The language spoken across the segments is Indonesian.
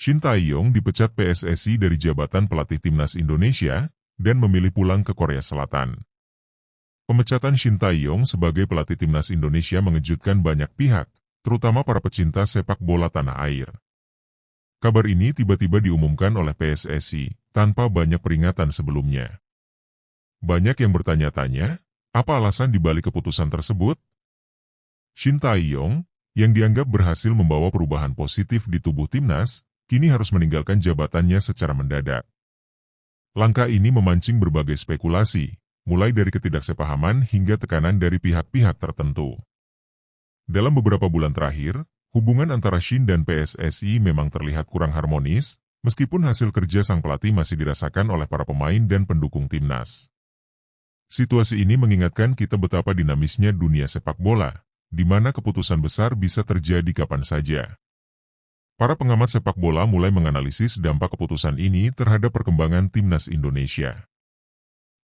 Shin Tae-yong dipecat PSSI dari jabatan pelatih timnas Indonesia dan memilih pulang ke Korea Selatan. Pemecatan Shin Tae-yong sebagai pelatih timnas Indonesia mengejutkan banyak pihak, terutama para pecinta sepak bola tanah air. Kabar ini tiba-tiba diumumkan oleh PSSI tanpa banyak peringatan sebelumnya. Banyak yang bertanya-tanya, apa alasan dibalik keputusan tersebut? Shin Tae-yong, yang dianggap berhasil membawa perubahan positif di tubuh timnas, kini harus meninggalkan jabatannya secara mendadak. Langkah ini memancing berbagai spekulasi, mulai dari ketidaksepahaman hingga tekanan dari pihak-pihak tertentu. Dalam beberapa bulan terakhir, hubungan antara Shin dan PSSI memang terlihat kurang harmonis, meskipun hasil kerja sang pelatih masih dirasakan oleh para pemain dan pendukung timnas. Situasi ini mengingatkan kita betapa dinamisnya dunia sepak bola, di mana keputusan besar bisa terjadi kapan saja. Para pengamat sepak bola mulai menganalisis dampak keputusan ini terhadap perkembangan timnas Indonesia.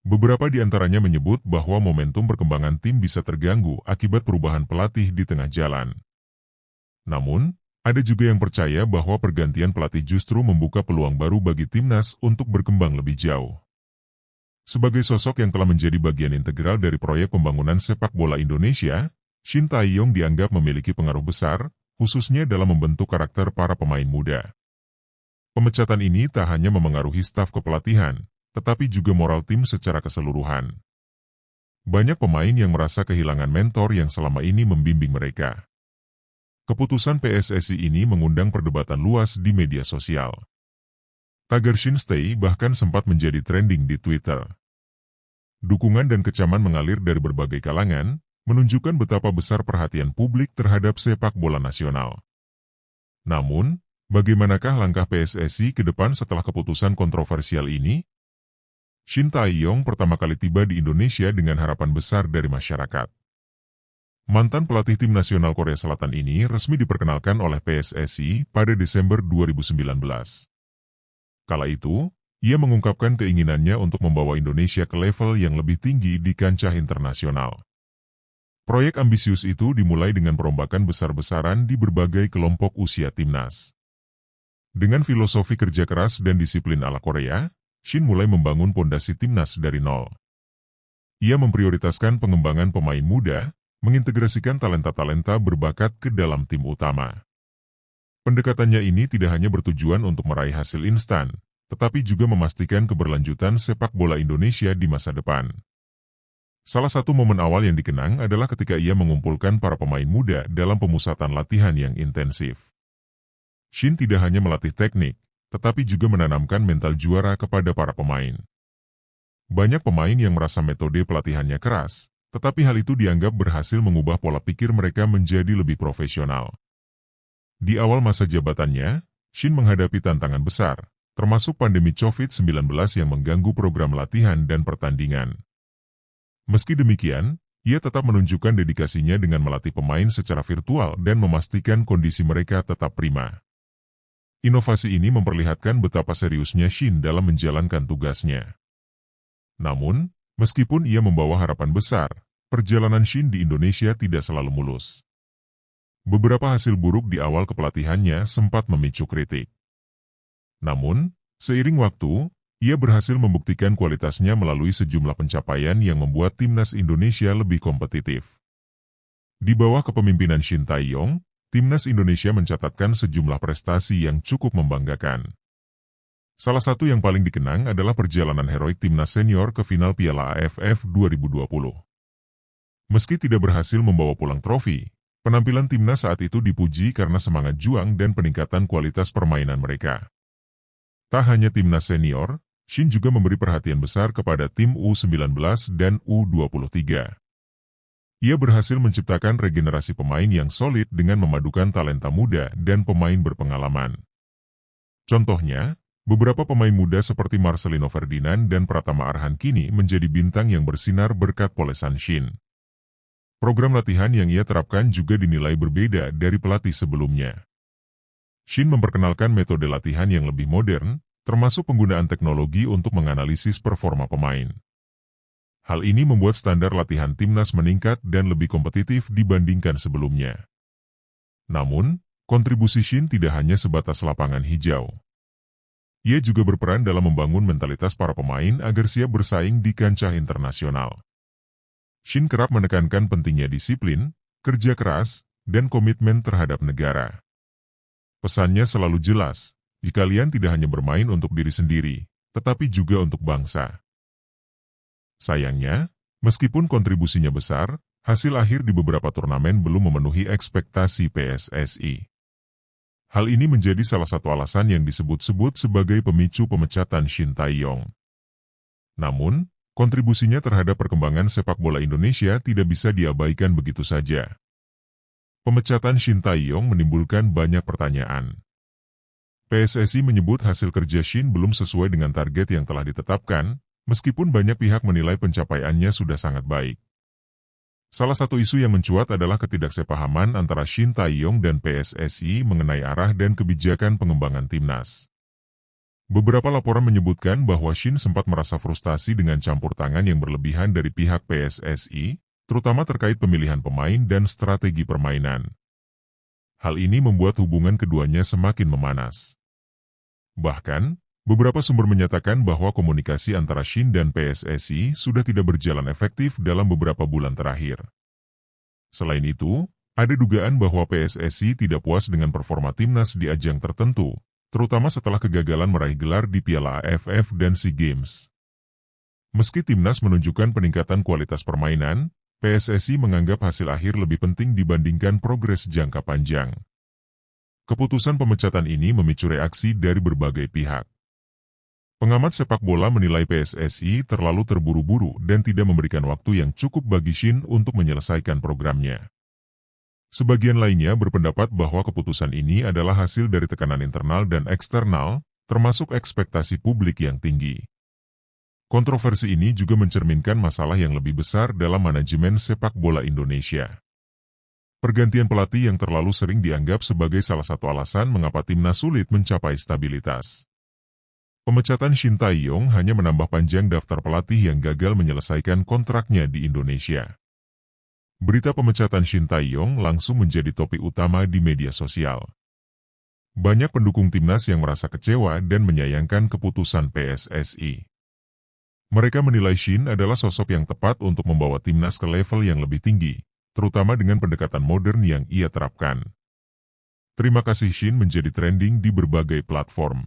Beberapa di antaranya menyebut bahwa momentum perkembangan tim bisa terganggu akibat perubahan pelatih di tengah jalan. Namun, ada juga yang percaya bahwa pergantian pelatih justru membuka peluang baru bagi timnas untuk berkembang lebih jauh. Sebagai sosok yang telah menjadi bagian integral dari proyek pembangunan sepak bola Indonesia, Shin Tae-yong dianggap memiliki pengaruh besar, khususnya dalam membentuk karakter para pemain muda. Pemecatan ini tak hanya memengaruhi staf kepelatihan, tetapi juga moral tim secara keseluruhan. Banyak pemain yang merasa kehilangan mentor yang selama ini membimbing mereka. Keputusan PSSI ini mengundang perdebatan luas di media sosial. Tagar Shin Stay bahkan sempat menjadi trending di Twitter. Dukungan dan kecaman mengalir dari berbagai kalangan, menunjukkan betapa besar perhatian publik terhadap sepak bola nasional. Namun, bagaimanakah langkah PSSI ke depan setelah keputusan kontroversial ini? Shin Tae-yong pertama kali tiba di Indonesia dengan harapan besar dari masyarakat. Mantan pelatih tim nasional Korea Selatan ini resmi diperkenalkan oleh PSSI pada Desember 2019. Kala itu, ia mengungkapkan keinginannya untuk membawa Indonesia ke level yang lebih tinggi di kancah internasional. Proyek ambisius itu dimulai dengan perombakan besar-besaran di berbagai kelompok usia timnas. Dengan filosofi kerja keras dan disiplin ala Korea, Shin mulai membangun pondasi timnas dari nol. Ia memprioritaskan pengembangan pemain muda, mengintegrasikan talenta-talenta berbakat ke dalam tim utama. Pendekatannya ini tidak hanya bertujuan untuk meraih hasil instan, tetapi juga memastikan keberlanjutan sepak bola Indonesia di masa depan. Salah satu momen awal yang dikenang adalah ketika ia mengumpulkan para pemain muda dalam pemusatan latihan yang intensif. Shin tidak hanya melatih teknik, tetapi juga menanamkan mental juara kepada para pemain. Banyak pemain yang merasa metode pelatihannya keras, tetapi hal itu dianggap berhasil mengubah pola pikir mereka menjadi lebih profesional. Di awal masa jabatannya, Shin menghadapi tantangan besar, termasuk pandemi COVID-19 yang mengganggu program latihan dan pertandingan. Meski demikian, ia tetap menunjukkan dedikasinya dengan melatih pemain secara virtual dan memastikan kondisi mereka tetap prima. Inovasi ini memperlihatkan betapa seriusnya Shin dalam menjalankan tugasnya. Namun, meskipun ia membawa harapan besar, perjalanan Shin di Indonesia tidak selalu mulus. Beberapa hasil buruk di awal kepelatihannya sempat memicu kritik. Namun, seiring waktu, ia berhasil membuktikan kualitasnya melalui sejumlah pencapaian yang membuat timnas Indonesia lebih kompetitif. Di bawah kepemimpinan Shin Tae-yong, timnas Indonesia mencatatkan sejumlah prestasi yang cukup membanggakan. Salah satu yang paling dikenang adalah perjalanan heroik timnas senior ke final Piala AFF 2020. Meski tidak berhasil membawa pulang trofi, penampilan timnas saat itu dipuji karena semangat juang dan peningkatan kualitas permainan mereka. Tak hanya timnas senior, Shin juga memberi perhatian besar kepada tim U19 dan U23. Ia berhasil menciptakan regenerasi pemain yang solid dengan memadukan talenta muda dan pemain berpengalaman. Contohnya, beberapa pemain muda seperti Marcelino Ferdinand dan Pratama Arhan kini menjadi bintang yang bersinar berkat polesan Shin. Program latihan yang ia terapkan juga dinilai berbeda dari pelatih sebelumnya. Shin memperkenalkan metode latihan yang lebih modern, termasuk penggunaan teknologi untuk menganalisis performa pemain. Hal ini membuat standar latihan timnas meningkat dan lebih kompetitif dibandingkan sebelumnya. Namun, Kontribusi Shin tidak hanya sebatas lapangan hijau. Ia juga berperan dalam membangun mentalitas para pemain agar siap bersaing di kancah internasional. Shin kerap menekankan pentingnya disiplin, kerja keras, dan komitmen terhadap negara. Pesannya selalu jelas, kalian tidak hanya bermain untuk diri sendiri, tetapi juga untuk bangsa. Sayangnya, meskipun kontribusinya besar, hasil akhir di beberapa turnamen belum memenuhi ekspektasi PSSI. Hal ini menjadi salah satu alasan yang disebut-sebut sebagai pemicu pemecatan Shin Tae-yong. Namun, kontribusinya terhadap perkembangan sepak bola Indonesia tidak bisa diabaikan begitu saja. Pemecatan Shin Tae-yong menimbulkan banyak pertanyaan. PSSI menyebut hasil kerja Shin belum sesuai dengan target yang telah ditetapkan, meskipun banyak pihak menilai pencapaiannya sudah sangat baik. Salah satu isu yang mencuat adalah ketidaksepahaman antara Shin Tae-yong dan PSSI mengenai arah dan kebijakan pengembangan timnas. Beberapa laporan menyebutkan bahwa Shin sempat merasa frustasi dengan campur tangan yang berlebihan dari pihak PSSI, terutama terkait pemilihan pemain dan strategi permainan. Hal ini membuat hubungan keduanya semakin memanas. Bahkan, beberapa sumber menyatakan bahwa komunikasi antara Shin dan PSSI sudah tidak berjalan efektif dalam beberapa bulan terakhir. Selain itu, ada dugaan bahwa PSSI tidak puas dengan performa timnas di ajang tertentu, terutama setelah kegagalan meraih gelar di Piala AFF dan SEA Games. Meski timnas menunjukkan peningkatan kualitas permainan, PSSI menganggap hasil akhir lebih penting dibandingkan progres jangka panjang. Keputusan pemecatan ini memicu reaksi dari berbagai pihak. Pengamat sepak bola menilai PSSI terlalu terburu-buru dan tidak memberikan waktu yang cukup bagi Shin untuk menyelesaikan programnya. Sebagian lainnya berpendapat bahwa keputusan ini adalah hasil dari tekanan internal dan eksternal, termasuk ekspektasi publik yang tinggi. Kontroversi ini juga mencerminkan masalah yang lebih besar dalam manajemen sepak bola Indonesia. Pergantian pelatih yang terlalu sering dianggap sebagai salah satu alasan mengapa timnas sulit mencapai stabilitas. Pemecatan Shin Tae-yong hanya menambah panjang daftar pelatih yang gagal menyelesaikan kontraknya di Indonesia. Berita pemecatan Shin Tae-yong langsung menjadi topik utama di media sosial. Banyak pendukung timnas yang merasa kecewa dan menyayangkan keputusan PSSI. Mereka menilai Shin adalah sosok yang tepat untuk membawa timnas ke level yang lebih tinggi, terutama dengan pendekatan modern yang ia terapkan. Terima kasih Shin menjadi trending di berbagai platform.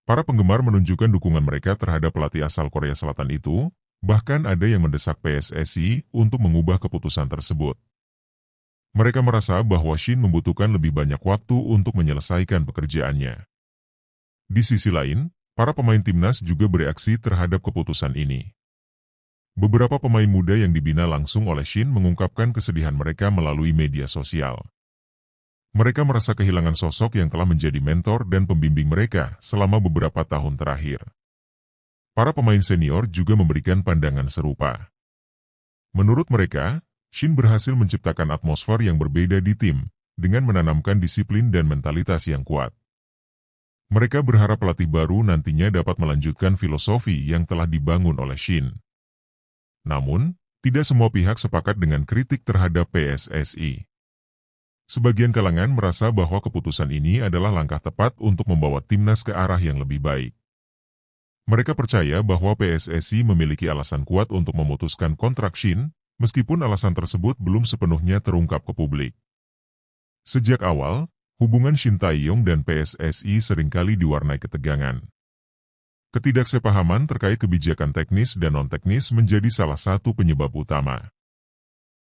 Para penggemar menunjukkan dukungan mereka terhadap pelatih asal Korea Selatan itu, bahkan ada yang mendesak PSSI untuk mengubah keputusan tersebut. Mereka merasa bahwa Shin membutuhkan lebih banyak waktu untuk menyelesaikan pekerjaannya. Di sisi lain, para pemain timnas juga bereaksi terhadap keputusan ini. Beberapa pemain muda yang dibina langsung oleh Shin mengungkapkan kesedihan mereka melalui media sosial. Mereka merasa kehilangan sosok yang telah menjadi mentor dan pembimbing mereka selama beberapa tahun terakhir. Para pemain senior juga memberikan pandangan serupa. Menurut mereka, Shin berhasil menciptakan atmosfer yang berbeda di tim, dengan menanamkan disiplin dan mentalitas yang kuat. Mereka berharap pelatih baru nantinya dapat melanjutkan filosofi yang telah dibangun oleh Shin. Namun, tidak semua pihak sepakat dengan kritik terhadap PSSI. Sebagian kalangan merasa bahwa keputusan ini adalah langkah tepat untuk membawa timnas ke arah yang lebih baik. Mereka percaya bahwa PSSI memiliki alasan kuat untuk memutuskan kontrak Shin, meskipun alasan tersebut belum sepenuhnya terungkap ke publik. Sejak awal, hubungan Shin Tae-yong dan PSSI seringkali diwarnai ketegangan. Ketidaksepahaman terkait kebijakan teknis dan non-teknis menjadi salah satu penyebab utama.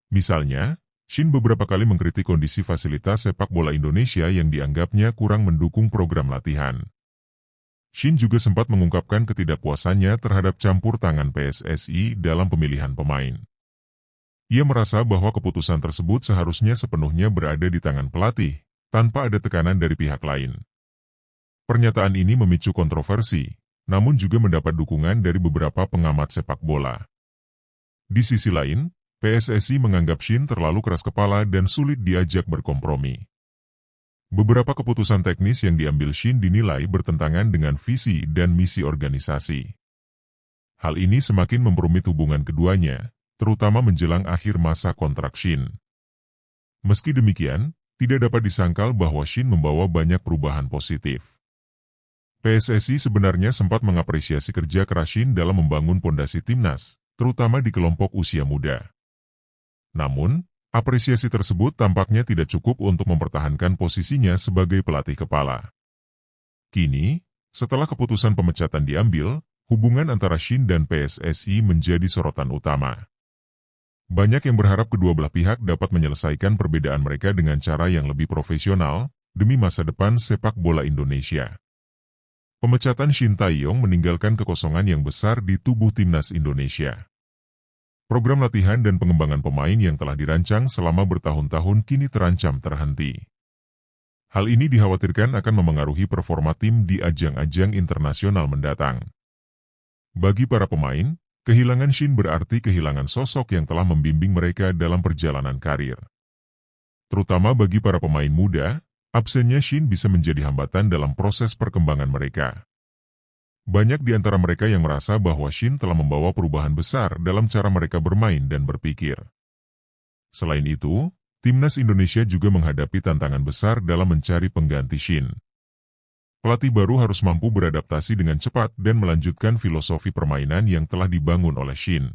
Misalnya, Shin beberapa kali mengkritik kondisi fasilitas sepak bola Indonesia yang dianggapnya kurang mendukung program latihan. Shin juga sempat mengungkapkan ketidakpuasannya terhadap campur tangan PSSI dalam pemilihan pemain. Ia merasa bahwa keputusan tersebut seharusnya sepenuhnya berada di tangan pelatih, tanpa ada tekanan dari pihak lain. Pernyataan ini memicu kontroversi, namun juga mendapat dukungan dari beberapa pengamat sepak bola. Di sisi lain, PSSI menganggap Shin terlalu keras kepala dan sulit diajak berkompromi. Beberapa keputusan teknis yang diambil Shin dinilai bertentangan dengan visi dan misi organisasi. Hal ini semakin memperumit hubungan keduanya, terutama menjelang akhir masa kontrak Shin. Meski demikian, tidak dapat disangkal bahwa Shin membawa banyak perubahan positif. PSSI sebenarnya sempat mengapresiasi kerja keras Shin dalam membangun pondasi timnas, terutama di kelompok usia muda. Namun, apresiasi tersebut tampaknya tidak cukup untuk mempertahankan posisinya sebagai pelatih kepala. Kini, setelah keputusan pemecatan diambil, hubungan antara Shin dan PSSI menjadi sorotan utama. Banyak yang berharap kedua belah pihak dapat menyelesaikan perbedaan mereka dengan cara yang lebih profesional, demi masa depan sepak bola Indonesia. Pemecatan Shin Tae-yong meninggalkan kekosongan yang besar di tubuh timnas Indonesia. Program latihan dan pengembangan pemain yang telah dirancang selama bertahun-tahun kini terancam terhenti. Hal ini dikhawatirkan akan memengaruhi performa tim di ajang-ajang internasional mendatang. Bagi para pemain, kehilangan Shin berarti kehilangan sosok yang telah membimbing mereka dalam perjalanan karir. Terutama bagi para pemain muda, absennya Shin bisa menjadi hambatan dalam proses perkembangan mereka. Banyak di antara mereka yang merasa bahwa Shin telah membawa perubahan besar dalam cara mereka bermain dan berpikir. Selain itu, timnas Indonesia juga menghadapi tantangan besar dalam mencari pengganti Shin. Pelatih baru harus mampu beradaptasi dengan cepat dan melanjutkan filosofi permainan yang telah dibangun oleh Shin.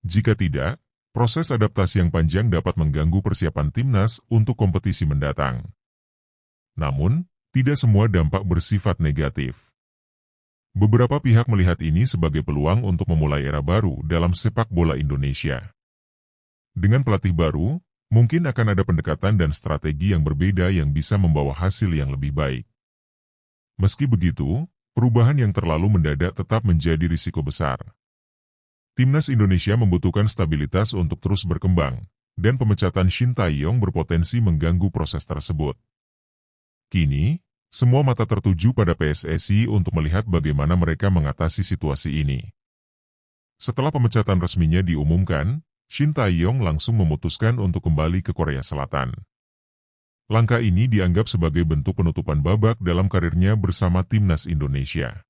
Jika tidak, proses adaptasi yang panjang dapat mengganggu persiapan timnas untuk kompetisi mendatang. Namun, tidak semua dampak bersifat negatif. Beberapa pihak melihat ini sebagai peluang untuk memulai era baru dalam sepak bola Indonesia. Dengan pelatih baru, mungkin akan ada pendekatan dan strategi yang berbeda yang bisa membawa hasil yang lebih baik. Meski begitu, perubahan yang terlalu mendadak tetap menjadi risiko besar. Timnas Indonesia membutuhkan stabilitas untuk terus berkembang, dan pemecatan Shin Tae-yong berpotensi mengganggu proses tersebut. Kini, semua mata tertuju pada PSSI untuk melihat bagaimana mereka mengatasi situasi ini. Setelah pemecatan resminya diumumkan, Shin Tae-yong langsung memutuskan untuk kembali ke Korea Selatan. Langkah ini dianggap sebagai bentuk penutupan babak dalam karirnya bersama timnas Indonesia.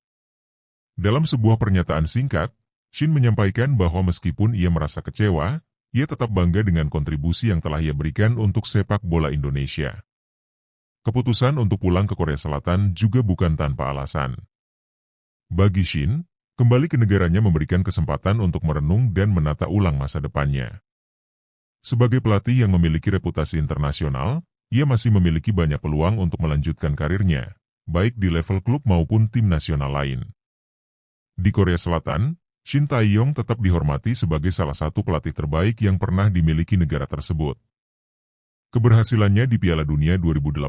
Dalam sebuah pernyataan singkat, Shin menyampaikan bahwa meskipun ia merasa kecewa, ia tetap bangga dengan kontribusi yang telah ia berikan untuk sepak bola Indonesia. Keputusan untuk pulang ke Korea Selatan juga bukan tanpa alasan. Bagi Shin, kembali ke negaranya memberikan kesempatan untuk merenung dan menata ulang masa depannya. Sebagai pelatih yang memiliki reputasi internasional, ia masih memiliki banyak peluang untuk melanjutkan karirnya, baik di level klub maupun tim nasional lain. Di Korea Selatan, Shin Tae-yong tetap dihormati sebagai salah satu pelatih terbaik yang pernah dimiliki negara tersebut. Keberhasilannya di Piala Dunia 2018,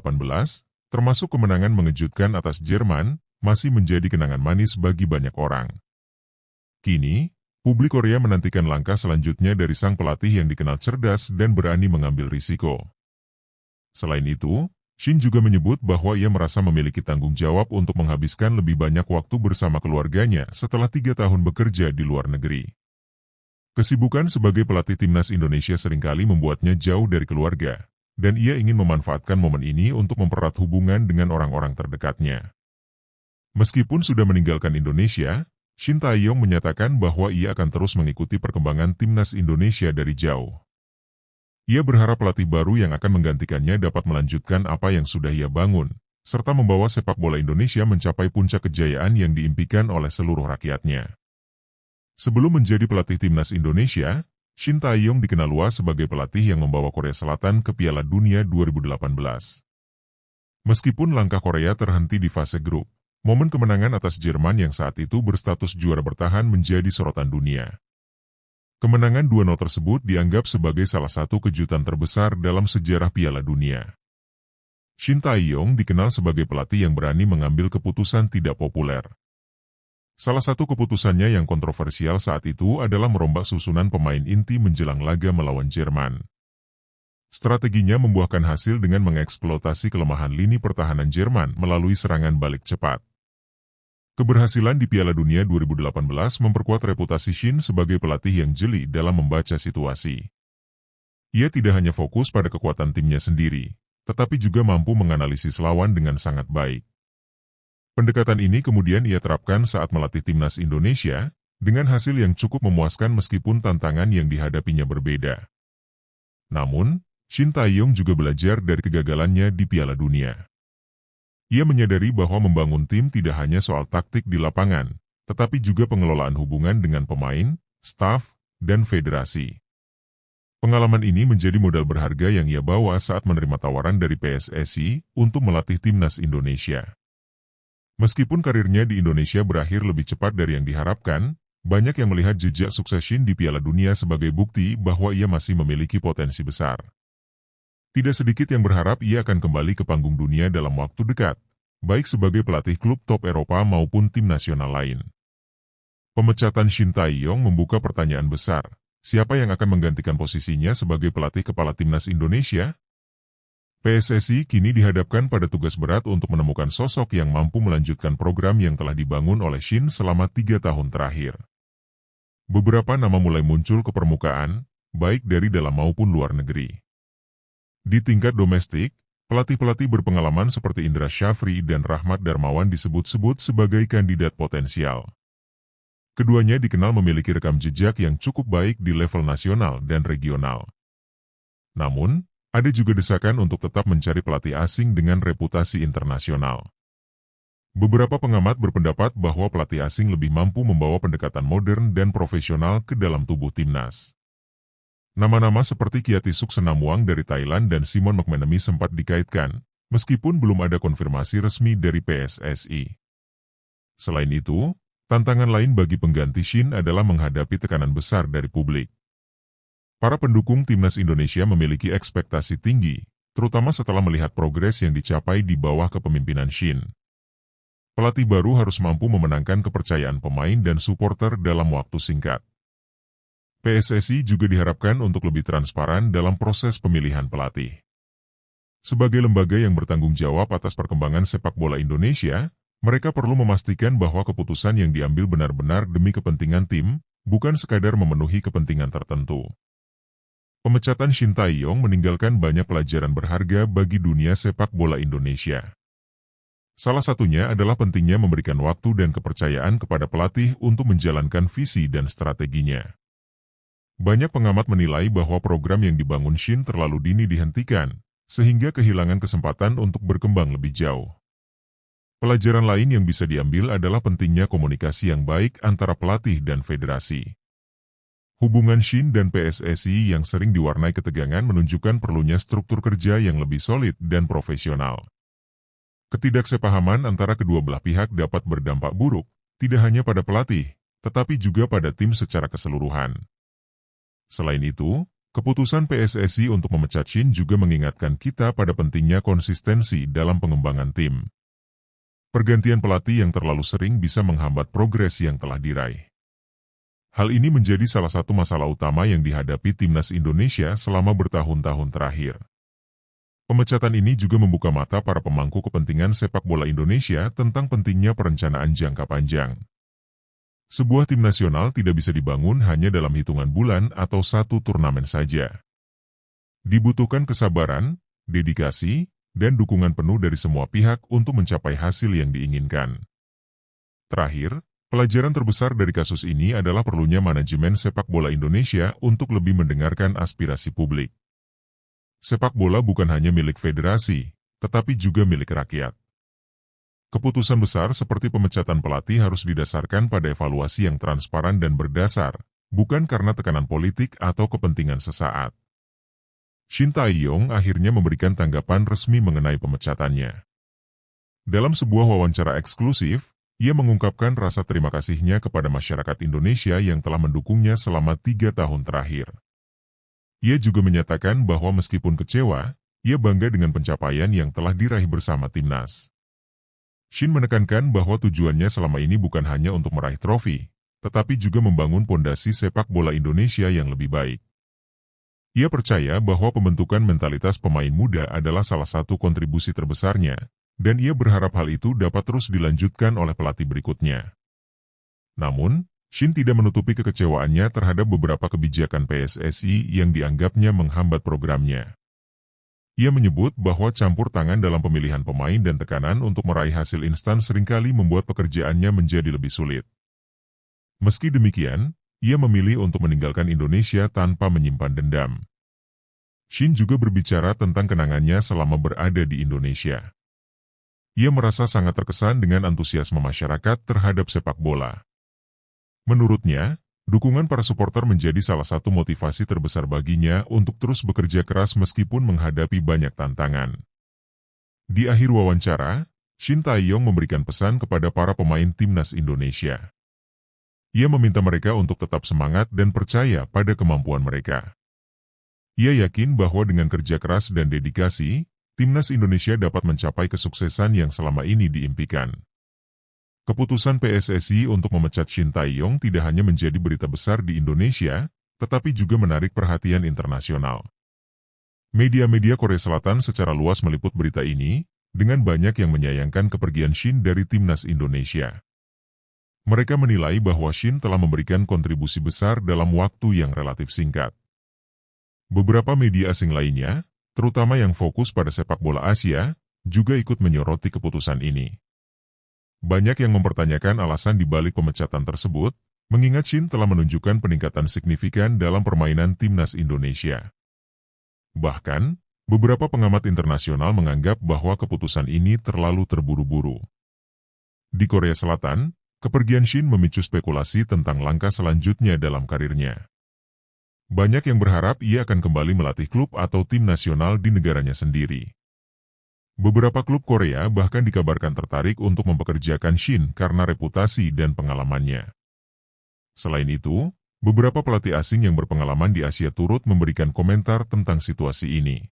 termasuk kemenangan mengejutkan atas Jerman, masih menjadi kenangan manis bagi banyak orang. Kini, publik Korea menantikan langkah selanjutnya dari sang pelatih yang dikenal cerdas dan berani mengambil risiko. Selain itu, Shin juga menyebut bahwa ia merasa memiliki tanggung jawab untuk menghabiskan lebih banyak waktu bersama keluarganya setelah 3 tahun bekerja di luar negeri. Kesibukan sebagai pelatih timnas Indonesia seringkali membuatnya jauh dari keluarga, dan ia ingin memanfaatkan momen ini untuk mempererat hubungan dengan orang-orang terdekatnya. Meskipun sudah meninggalkan Indonesia, Shin Tae-yong menyatakan bahwa ia akan terus mengikuti perkembangan timnas Indonesia dari jauh. Ia berharap pelatih baru yang akan menggantikannya dapat melanjutkan apa yang sudah ia bangun, serta membawa sepak bola Indonesia mencapai puncak kejayaan yang diimpikan oleh seluruh rakyatnya. Sebelum menjadi pelatih timnas Indonesia, Shin Tae-yong dikenal luas sebagai pelatih yang membawa Korea Selatan ke Piala Dunia 2018. Meskipun langkah Korea terhenti di fase grup, momen kemenangan atas Jerman yang saat itu berstatus juara bertahan menjadi sorotan dunia. Kemenangan 2-0 tersebut dianggap sebagai salah satu kejutan terbesar dalam sejarah Piala Dunia. Shin Tae-yong dikenal sebagai pelatih yang berani mengambil keputusan tidak populer. Salah satu keputusannya yang kontroversial saat itu adalah merombak susunan pemain inti menjelang laga melawan Jerman. Strateginya membuahkan hasil dengan mengeksploitasi kelemahan lini pertahanan Jerman melalui serangan balik cepat. Keberhasilan di Piala Dunia 2018 memperkuat reputasi Shin sebagai pelatih yang jeli dalam membaca situasi. Ia tidak hanya fokus pada kekuatan timnya sendiri, tetapi juga mampu menganalisis lawan dengan sangat baik. Pendekatan ini kemudian ia terapkan saat melatih timnas Indonesia, dengan hasil yang cukup memuaskan meskipun tantangan yang dihadapinya berbeda. Namun, Shin Tae-yong juga belajar dari kegagalannya di Piala Dunia. Ia menyadari bahwa membangun tim tidak hanya soal taktik di lapangan, tetapi juga pengelolaan hubungan dengan pemain, staf, dan federasi. Pengalaman ini menjadi modal berharga yang ia bawa saat menerima tawaran dari PSSI untuk melatih timnas Indonesia. Meskipun karirnya di Indonesia berakhir lebih cepat dari yang diharapkan, banyak yang melihat jejak sukses Shin di Piala Dunia sebagai bukti bahwa ia masih memiliki potensi besar. Tidak sedikit yang berharap ia akan kembali ke panggung dunia dalam waktu dekat, baik sebagai pelatih klub top Eropa maupun tim nasional lain. Pemecatan Shin Tae-yong membuka pertanyaan besar. Siapa yang akan menggantikan posisinya sebagai pelatih kepala timnas Indonesia? PSSI kini dihadapkan pada tugas berat untuk menemukan sosok yang mampu melanjutkan program yang telah dibangun oleh Shin selama 3 tahun terakhir. Beberapa nama mulai muncul ke permukaan, baik dari dalam maupun luar negeri. Di tingkat domestik, pelatih-pelatih berpengalaman seperti Indra Syafri dan Rahmat Darmawan disebut-sebut sebagai kandidat potensial. Keduanya dikenal memiliki rekam jejak yang cukup baik di level nasional dan regional. Namun, ada juga desakan untuk tetap mencari pelatih asing dengan reputasi internasional. Beberapa pengamat berpendapat bahwa pelatih asing lebih mampu membawa pendekatan modern dan profesional ke dalam tubuh timnas. Nama-nama seperti Kiatisuk Senamuang dari Thailand dan Simon McManamy sempat dikaitkan, meskipun belum ada konfirmasi resmi dari PSSI. Selain itu, tantangan lain bagi pengganti Shin adalah menghadapi tekanan besar dari publik. Para pendukung timnas Indonesia memiliki ekspektasi tinggi, terutama setelah melihat progres yang dicapai di bawah kepemimpinan Shin. Pelatih baru harus mampu memenangkan kepercayaan pemain dan supporter dalam waktu singkat. PSSI juga diharapkan untuk lebih transparan dalam proses pemilihan pelatih. Sebagai lembaga yang bertanggung jawab atas perkembangan sepak bola Indonesia, mereka perlu memastikan bahwa keputusan yang diambil benar-benar demi kepentingan tim, bukan sekadar memenuhi kepentingan tertentu. Pemecatan Shin Tae-yong meninggalkan banyak pelajaran berharga bagi dunia sepak bola Indonesia. Salah satunya adalah pentingnya memberikan waktu dan kepercayaan kepada pelatih untuk menjalankan visi dan strateginya. Banyak pengamat menilai bahwa program yang dibangun Shin terlalu dini dihentikan, sehingga kehilangan kesempatan untuk berkembang lebih jauh. Pelajaran lain yang bisa diambil adalah pentingnya komunikasi yang baik antara pelatih dan federasi. Hubungan Shin dan PSSI yang sering diwarnai ketegangan menunjukkan perlunya struktur kerja yang lebih solid dan profesional. Ketidaksepahaman antara kedua belah pihak dapat berdampak buruk, tidak hanya pada pelatih, tetapi juga pada tim secara keseluruhan. Selain itu, keputusan PSSI untuk memecat Shin juga mengingatkan kita pada pentingnya konsistensi dalam pengembangan tim. Pergantian pelatih yang terlalu sering bisa menghambat progres yang telah diraih. Hal ini menjadi salah satu masalah utama yang dihadapi timnas Indonesia selama bertahun-tahun terakhir. Pemecatan ini juga membuka mata para pemangku kepentingan sepak bola Indonesia tentang pentingnya perencanaan jangka panjang. Sebuah tim nasional tidak bisa dibangun hanya dalam hitungan bulan atau satu turnamen saja. Dibutuhkan kesabaran, dedikasi, dan dukungan penuh dari semua pihak untuk mencapai hasil yang diinginkan. Terakhir, pelajaran terbesar dari kasus ini adalah perlunya manajemen sepak bola Indonesia untuk lebih mendengarkan aspirasi publik. Sepak bola bukan hanya milik federasi, tetapi juga milik rakyat. Keputusan besar seperti pemecatan pelatih harus didasarkan pada evaluasi yang transparan dan berdasar, bukan karena tekanan politik atau kepentingan sesaat. Shin Tae-yong akhirnya memberikan tanggapan resmi mengenai pemecatannya. Dalam sebuah wawancara eksklusif, ia mengungkapkan rasa terima kasihnya kepada masyarakat Indonesia yang telah mendukungnya selama 3 tahun terakhir. Ia juga menyatakan bahwa meskipun kecewa, ia bangga dengan pencapaian yang telah diraih bersama timnas. Shin menekankan bahwa tujuannya selama ini bukan hanya untuk meraih trofi, tetapi juga membangun pondasi sepak bola Indonesia yang lebih baik. Ia percaya bahwa pembentukan mentalitas pemain muda adalah salah satu kontribusi terbesarnya, dan ia berharap hal itu dapat terus dilanjutkan oleh pelatih berikutnya. Namun, Shin tidak menutupi kekecewaannya terhadap beberapa kebijakan PSSI yang dianggapnya menghambat programnya. Ia menyebut bahwa campur tangan dalam pemilihan pemain dan tekanan untuk meraih hasil instan seringkali membuat pekerjaannya menjadi lebih sulit. Meski demikian, ia memilih untuk meninggalkan Indonesia tanpa menyimpan dendam. Shin juga berbicara tentang kenangannya selama berada di Indonesia. Ia merasa sangat terkesan dengan antusiasme masyarakat terhadap sepak bola. Menurutnya, dukungan para supporter menjadi salah satu motivasi terbesar baginya untuk terus bekerja keras meskipun menghadapi banyak tantangan. Di akhir wawancara, Shin Tae-yong memberikan pesan kepada para pemain timnas Indonesia. Ia meminta mereka untuk tetap semangat dan percaya pada kemampuan mereka. Ia yakin bahwa dengan kerja keras dan dedikasi, timnas Indonesia dapat mencapai kesuksesan yang selama ini diimpikan. Keputusan PSSI untuk memecat Shin Tae-yong tidak hanya menjadi berita besar di Indonesia, tetapi juga menarik perhatian internasional. Media-media Korea Selatan secara luas meliput berita ini, dengan banyak yang menyayangkan kepergian Shin dari timnas Indonesia. Mereka menilai bahwa Shin telah memberikan kontribusi besar dalam waktu yang relatif singkat. Beberapa media asing lainnya, terutama yang fokus pada sepak bola Asia, juga ikut menyoroti keputusan ini. Banyak yang mempertanyakan alasan dibalik pemecatan tersebut, mengingat Shin telah menunjukkan peningkatan signifikan dalam permainan timnas Indonesia. Bahkan, beberapa pengamat internasional menganggap bahwa keputusan ini terlalu terburu-buru. Di Korea Selatan, kepergian Shin memicu spekulasi tentang langkah selanjutnya dalam karirnya. Banyak yang berharap ia akan kembali melatih klub atau tim nasional di negaranya sendiri. Beberapa klub Korea bahkan dikabarkan tertarik untuk mempekerjakan Shin karena reputasi dan pengalamannya. Selain itu, beberapa pelatih asing yang berpengalaman di Asia turut memberikan komentar tentang situasi ini.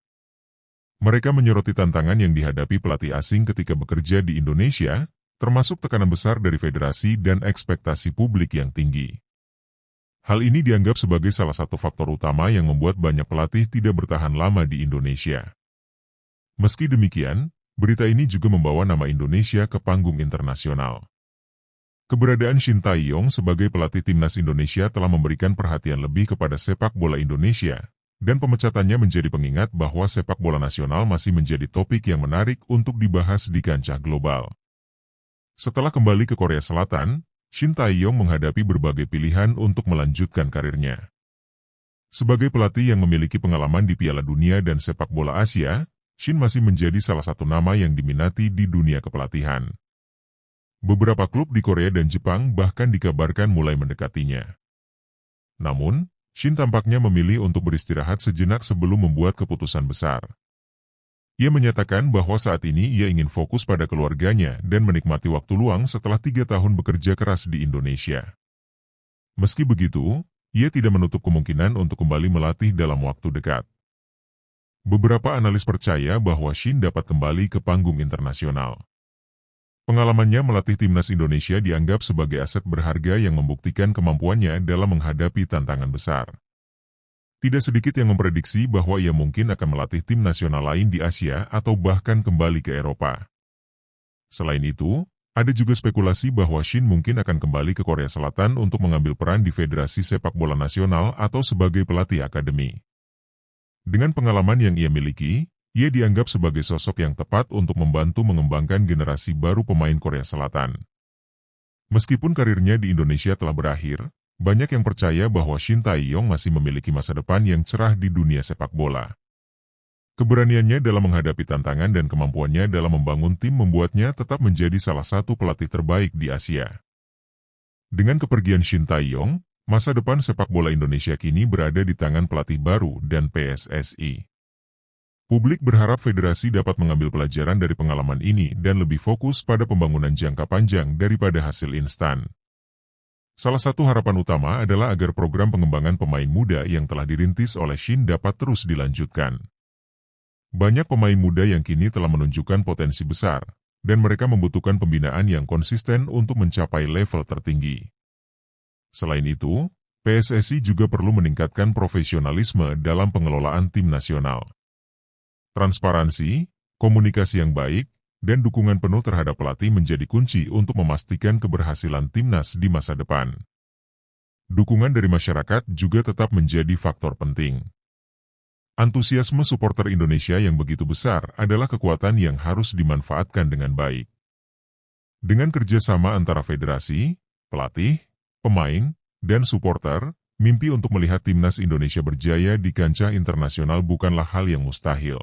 Mereka menyoroti tantangan yang dihadapi pelatih asing ketika bekerja di Indonesia, termasuk tekanan besar dari federasi dan ekspektasi publik yang tinggi. Hal ini dianggap sebagai salah satu faktor utama yang membuat banyak pelatih tidak bertahan lama di Indonesia. Meski demikian, berita ini juga membawa nama Indonesia ke panggung internasional. Keberadaan Shin Tae-yong sebagai pelatih timnas Indonesia telah memberikan perhatian lebih kepada sepak bola Indonesia, dan pemecatannya menjadi pengingat bahwa sepak bola nasional masih menjadi topik yang menarik untuk dibahas di kancah global. Setelah kembali ke Korea Selatan, Shin Tae-yong menghadapi berbagai pilihan untuk melanjutkan karirnya. Sebagai pelatih yang memiliki pengalaman di Piala Dunia dan sepak bola Asia, Shin masih menjadi salah satu nama yang diminati di dunia kepelatihan. Beberapa klub di Korea dan Jepang bahkan dikabarkan mulai mendekatinya. Namun, Shin tampaknya memilih untuk beristirahat sejenak sebelum membuat keputusan besar. Ia menyatakan bahwa saat ini ia ingin fokus pada keluarganya dan menikmati waktu luang setelah 3 tahun bekerja keras di Indonesia. Meski begitu, ia tidak menutup kemungkinan untuk kembali melatih dalam waktu dekat. Beberapa analis percaya bahwa Shin dapat kembali ke panggung internasional. Pengalamannya melatih timnas Indonesia dianggap sebagai aset berharga yang membuktikan kemampuannya dalam menghadapi tantangan besar. Tidak sedikit yang memprediksi bahwa ia mungkin akan melatih tim nasional lain di Asia atau bahkan kembali ke Eropa. Selain itu, ada juga spekulasi bahwa Shin mungkin akan kembali ke Korea Selatan untuk mengambil peran di Federasi Sepak Bola Nasional atau sebagai pelatih akademi. Dengan pengalaman yang ia miliki, ia dianggap sebagai sosok yang tepat untuk membantu mengembangkan generasi baru pemain Korea Selatan. Meskipun karirnya di Indonesia telah berakhir, banyak yang percaya bahwa Shin Tae-yong masih memiliki masa depan yang cerah di dunia sepak bola. Keberaniannya dalam menghadapi tantangan dan kemampuannya dalam membangun tim membuatnya tetap menjadi salah satu pelatih terbaik di Asia. Dengan kepergian Shin Tae-yong, masa depan sepak bola Indonesia kini berada di tangan pelatih baru dan PSSI. Publik berharap federasi dapat mengambil pelajaran dari pengalaman ini dan lebih fokus pada pembangunan jangka panjang daripada hasil instan. Salah satu harapan utama adalah agar program pengembangan pemain muda yang telah dirintis oleh Shin dapat terus dilanjutkan. Banyak pemain muda yang kini telah menunjukkan potensi besar, dan mereka membutuhkan pembinaan yang konsisten untuk mencapai level tertinggi. Selain itu, PSSI juga perlu meningkatkan profesionalisme dalam pengelolaan tim nasional. Transparansi, komunikasi yang baik, dan dukungan penuh terhadap pelatih menjadi kunci untuk memastikan keberhasilan timnas di masa depan. Dukungan dari masyarakat juga tetap menjadi faktor penting. Antusiasme supporter Indonesia yang begitu besar adalah kekuatan yang harus dimanfaatkan dengan baik. Dengan kerjasama antara federasi, pelatih, pemain, dan supporter, Mimpi untuk melihat timnas Indonesia berjaya di kancah internasional bukanlah hal yang mustahil.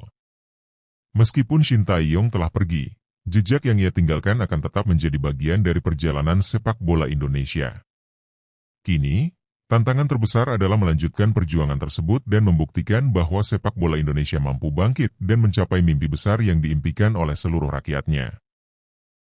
Meskipun Shin Tae-yong telah pergi, jejak yang ia tinggalkan akan tetap menjadi bagian dari perjalanan sepak bola Indonesia. Kini, tantangan terbesar adalah melanjutkan perjuangan tersebut dan membuktikan bahwa sepak bola Indonesia mampu bangkit dan mencapai mimpi besar yang diimpikan oleh seluruh rakyatnya.